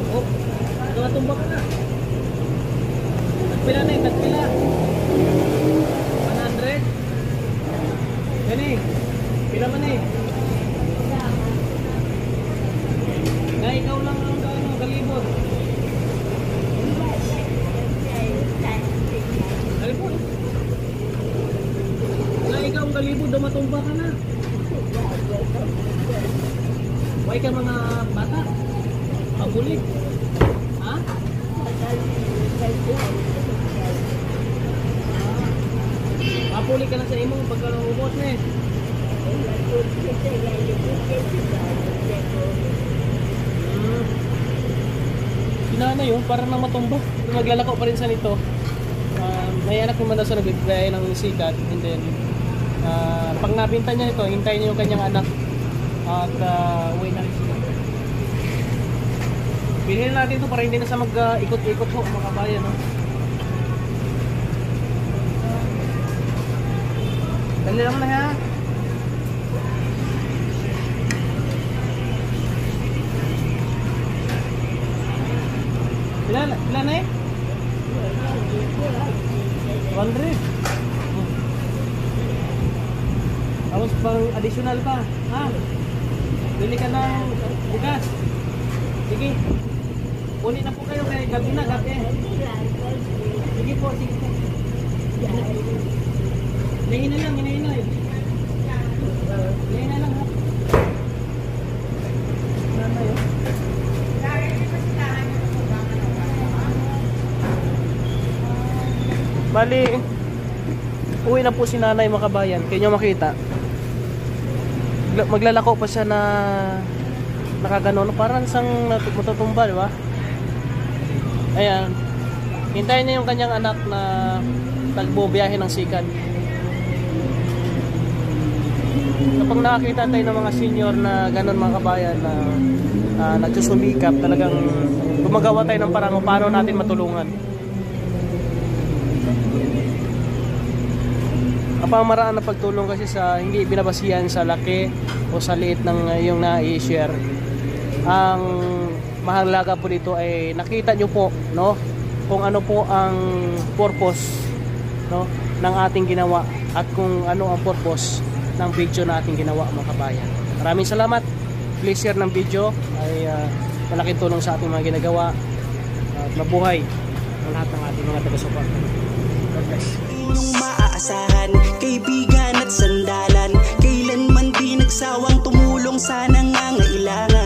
Oh, nakatumba ka na. Tagpila na eh, tagpila. 100. Yan eh. Pila man eh. Na ikaw lang ang galibot. Galibot. Na ikaw ang galibot, dumatumba ka na. Huwag ka mga bata. Pabulit. Ha? Papuli ka na sa imo pagka ubos na eh. Sinanay yun, parang nang matumba. Naglalako pa rin sa nito. May anak naman daw sa nagbibigay ng sikat. And then, pag nabinta niya ito, hintayin niya yung kanyang anak. At uwi na rin sila. Bilhin natin ito para hindi na sa mag-ikot-ikot ho mga kabayan. No? Dali lang na ha. Ilan na eh? 100. Tapos pang additional pa. Ha? Bili ka ng bukas. Sige. Kunin na po kayo kay gabi na, gabi. Sige po, sige po. Hinahin na lang, hinahin na eh. Hinahin na lang ha. Ano yun? Bali, uwi na po si nanay mga kabayan. Kaya nyo makita. Maglalako pa siya na nakaganon. Parang isang matutumba, di ba? Ayan. Hintayin niya yung kanyang anak na nagbubiyahe ng sikat. Kapag nakakita tayo ng mga senior na ganon mga kabayan na nagsusumikap, talagang gumagawa tayo ng parang paano natin matulungan. Ang pamaraan ng pagtulong kasi sa hindi binabasihan sa laki o sa liit ng yung na-i-share. Ang mahalaga po dito ay nakita nyo po, no, kung ano po ang purpose, no, ng ating ginawa at kung ano ang purpose ng video na ating ginawa mga kabayan. Maraming salamat. Please share ng video, ay malaking tulong sa ating mga ginagawa at mabuhay ang lahat ng ating mga taga-suporta. God bless. Maaasahan, kaibigan at sandalan, kailanman di nagsawang tumulong sa nangangailangan.